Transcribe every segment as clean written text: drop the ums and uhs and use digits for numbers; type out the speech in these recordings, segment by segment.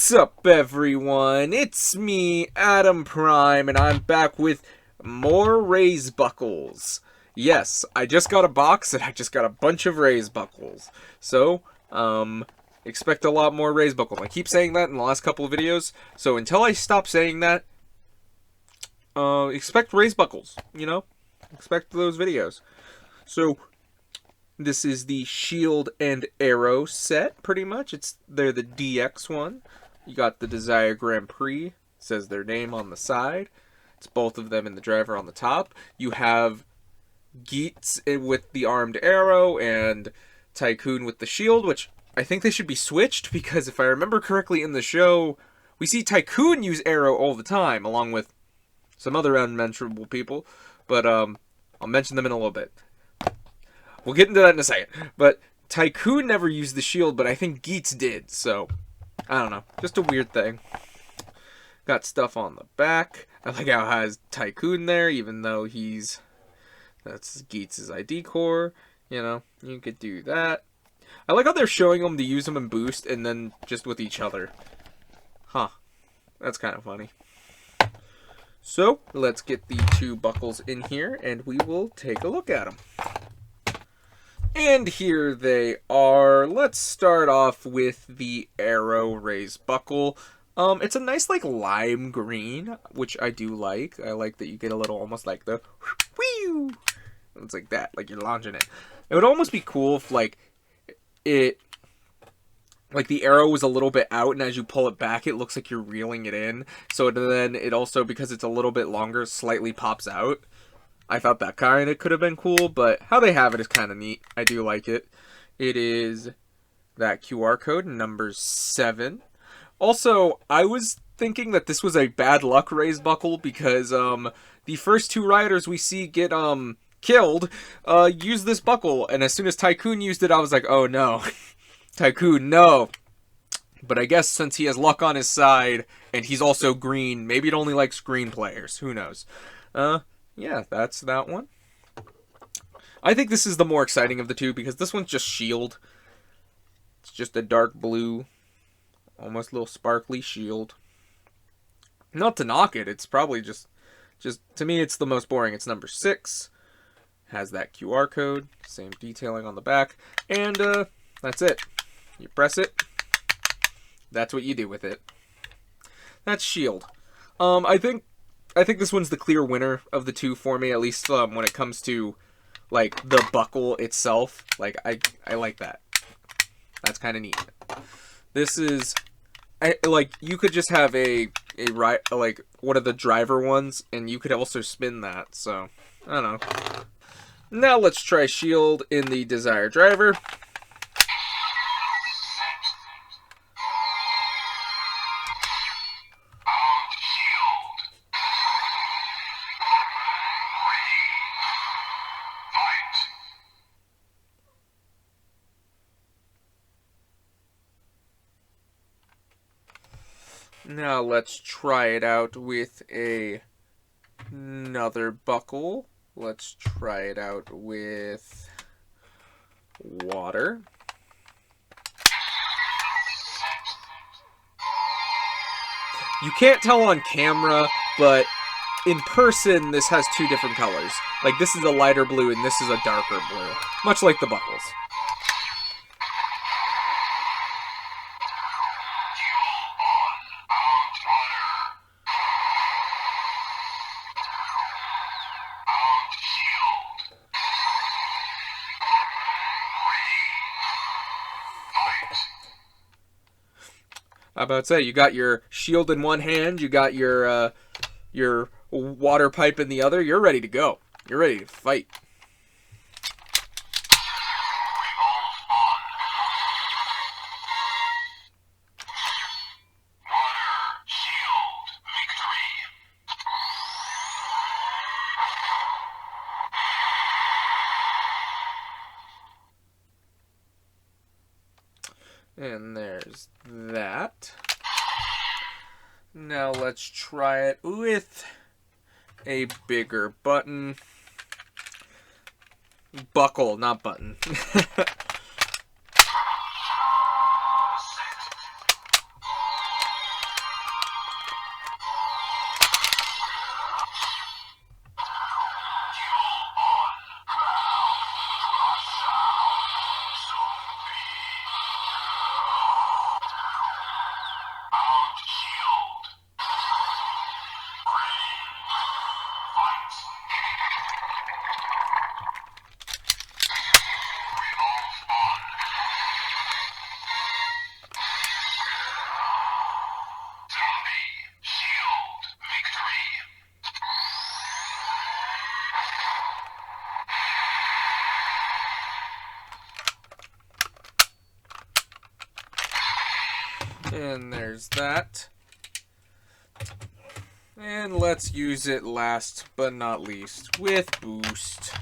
What's up, everyone? It's me, Adam Prime, and I'm back with more raise buckles. Yes, I just got a box and I just got a bunch of raise buckles. So, expect a lot more raise buckles. I keep saying that in the last couple of videos, so until I stop saying that, expect raise buckles, you know? Expect those videos. So, this is the Shield and Arrow set, pretty much. They're the DX one. You got the Desire Grand Prix. It says their name on the side. It's both of them and the driver on the top. You have Geats with the armed arrow and Tycoon with the shield, which I think they should be switched because if I remember correctly in the show, we see Tycoon use arrow all the time, along with some other unmentionable people. But I'll mention them in a little bit. We'll get into that in a second. But Tycoon never used the shield, but I think Geats did, so I don't know. Just a weird thing. Got stuff on the back. I like how it has Tycoon there, even though that's Geats' ID core. You know, you could do that. I like how they're showing them to use them in Boost and then just with each other. Huh. That's kind of funny. So, let's get the two buckles in here and we will take a look at them. And here they are. Let's start off with the Arrow Raise Buckle. It's a nice, like, lime green, which I do like. I like that you get a little, almost like the whew. It's like that, like you're launching it. It would almost be cool if, like, the arrow was a little bit out, and as you pull it back, it looks like you're reeling it in. So then it also, because it's a little bit longer, slightly pops out. I thought that kind of could have been cool, but how they have it is kind of neat. I do like it. It is that QR code, number 7. Also, I was thinking that this was a bad luck raise buckle because the first 2 riders we see get killed use this buckle, and as soon as Tycoon used it, I was like, oh no. Tycoon, no. But I guess since he has luck on his side, and he's also green, maybe it only likes green players. Who knows? Yeah, that's that one. I think this is the more exciting of the two because this one's just shield. It's just a dark blue, almost little sparkly shield. Not to knock it, it's probably just to me it's the most boring. It's number 6. Has that QR code, same detailing on the back, and that's it. You press it. That's what you do with it. That's shield. I think this one's the clear winner of the two for me, at least when it comes to, like, the buckle itself. Like, I like that. That's kind of neat. This is, like, you could just have like, one of the driver ones, and you could also spin that, so, I don't know. Now let's try shield in the Desire driver. Now let's try it out with another buckle. Let's try it out with water. You can't tell on camera, but in person this has 2 different colors. Like this is a lighter blue and this is a darker blue. Much like the buckles. How about say you got your shield in one hand, you got your water pipe in the other. You're ready to go. You're ready to fight. And there's that. Now let's try it with a bigger button. Buckle, not button. And there's that. And let's use it last but not least with boost.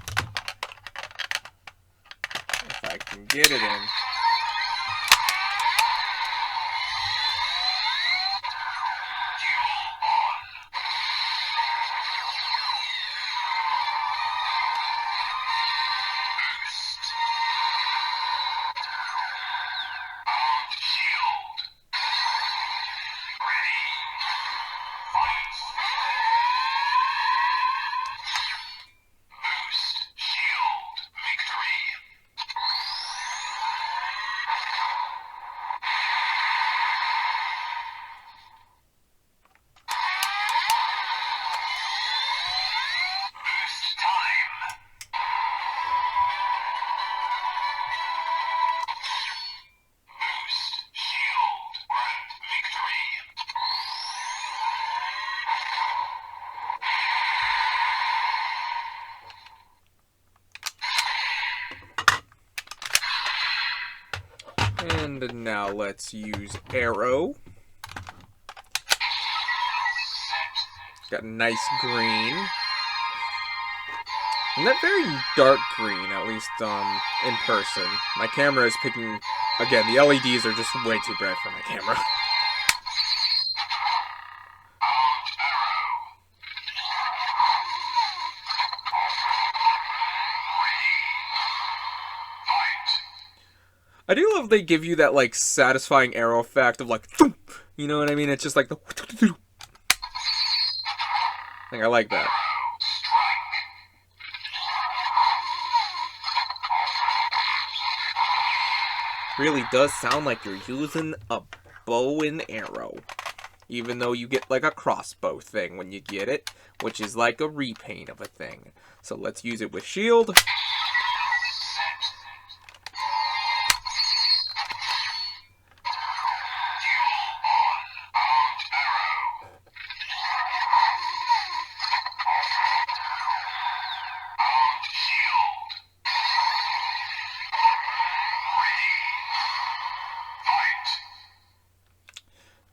If I can get it in. And now let's use arrow. Got a nice green. And that very dark green, at least in person. My camera is picking... Again, the LEDs are just way too bright for my camera. I do love they give you that, like, satisfying arrow effect of, like, you know what I mean? It's just like the... I like that. Really does sound like you're using a bow and arrow. Even though you get, like, a crossbow thing when you get it, which is like a repaint of a thing. So let's use it with shield.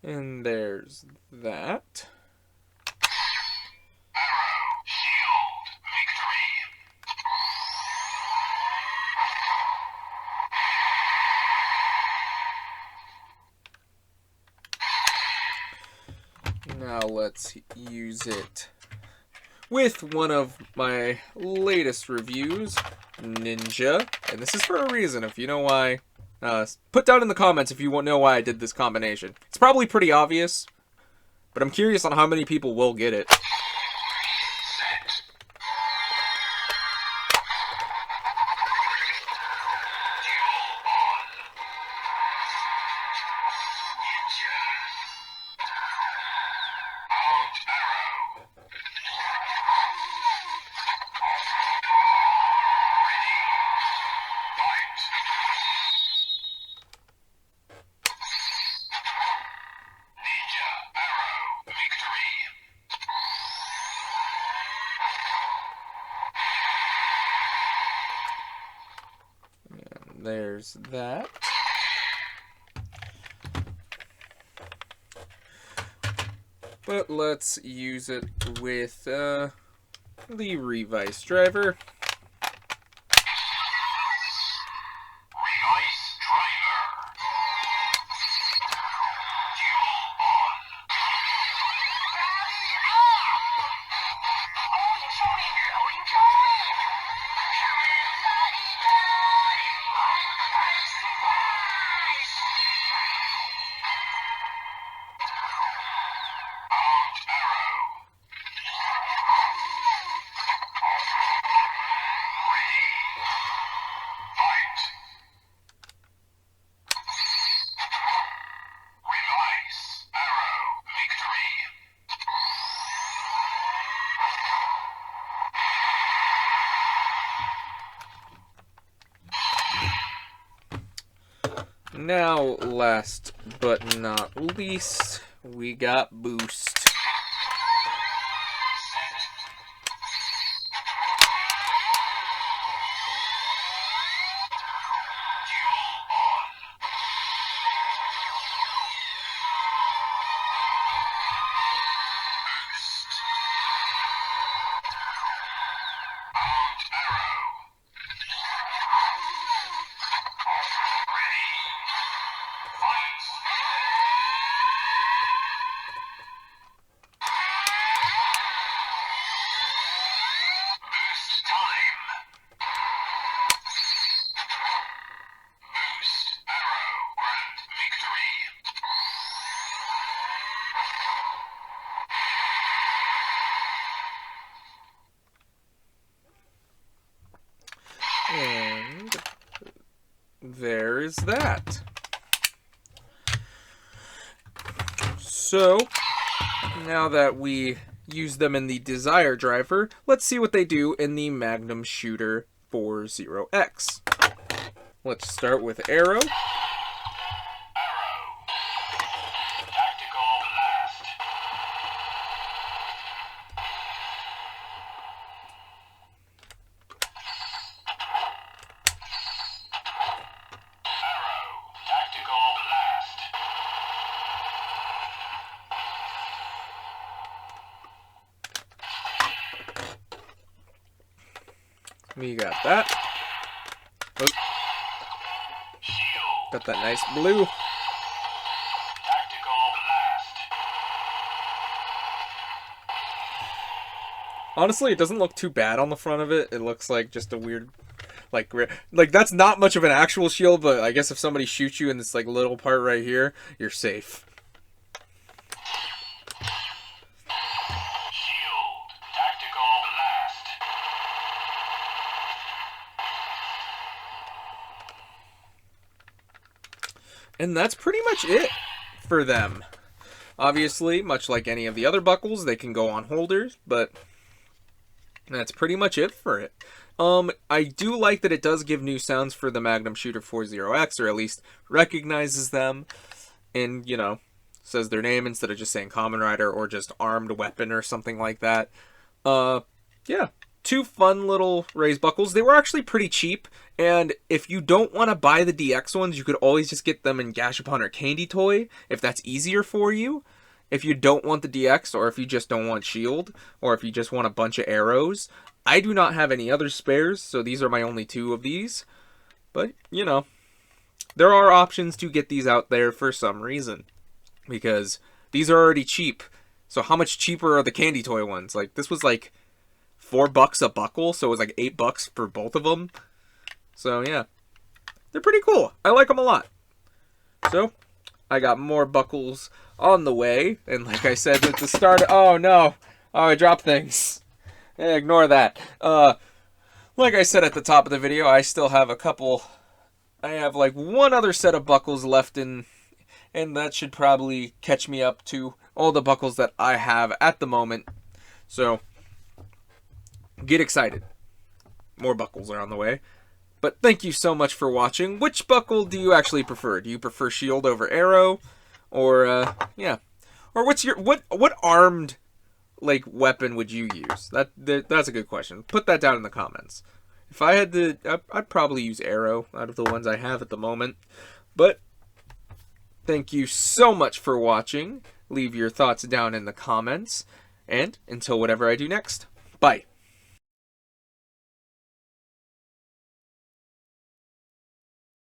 And there's that. Now let's use it with one of my latest reviews, Ninja. And this is for a reason, if you know why. Put down in the comments if you want to know why I did this combination. It's probably pretty obvious, but I'm curious on how many people will get it. There's that. But let's use it with the Revice driver. Now, last but not least, we got boost. there's that. So, now that we use them in the Desire Driver, let's see what they do in the Magnum Shooter 40X. Let's start with Arrow. We got that. Oh. Got that nice blue. Honestly, it doesn't look too bad on the front of it. It looks like just a weird, like that's not much of an actual shield, but I guess if somebody shoots you in this like little part right here, you're safe. And that's pretty much it for them. Obviously, much like any of the other buckles, they can go on holders, but that's pretty much it for it. I do like that it does give new sounds for the Magnum Shooter 40X, or at least recognizes them, and, you know, says their name instead of just saying Kamen Rider or just armed weapon or something like that. Yeah. Two fun little raised buckles. They were actually pretty cheap, and if you don't want to buy the DX ones, you could always just get them in Gashapon or Candy Toy, if that's easier for you. If you don't want the DX, or if you just don't want Shield, or if you just want a bunch of arrows. I do not have any other spares, so these are my only two of these. But, you know, there are options to get these out there for some reason, because these are already cheap. So how much cheaper are the Candy Toy ones? Like, this was like $4 a buckle, so it was like $8 for both of them. So yeah, they're pretty cool. I like them a lot. So I got more buckles on the way, and like I said at the start, oh no, oh, I dropped things. Ignore that. Like I said at the top of the video, I still have a couple. I have like one other set of buckles left and that should probably catch me up to all the buckles that I have at the moment. So get excited. More buckles are on the way. But thank you so much for watching. Which buckle do you actually prefer? Do you prefer Shield over Arrow? Or, yeah. Or what's your, what armed, like, weapon would you use? That's a good question. Put that down in the comments. If I had to, I'd probably use Arrow out of the ones I have at the moment. But thank you so much for watching. Leave your thoughts down in the comments. And until whatever I do next, bye.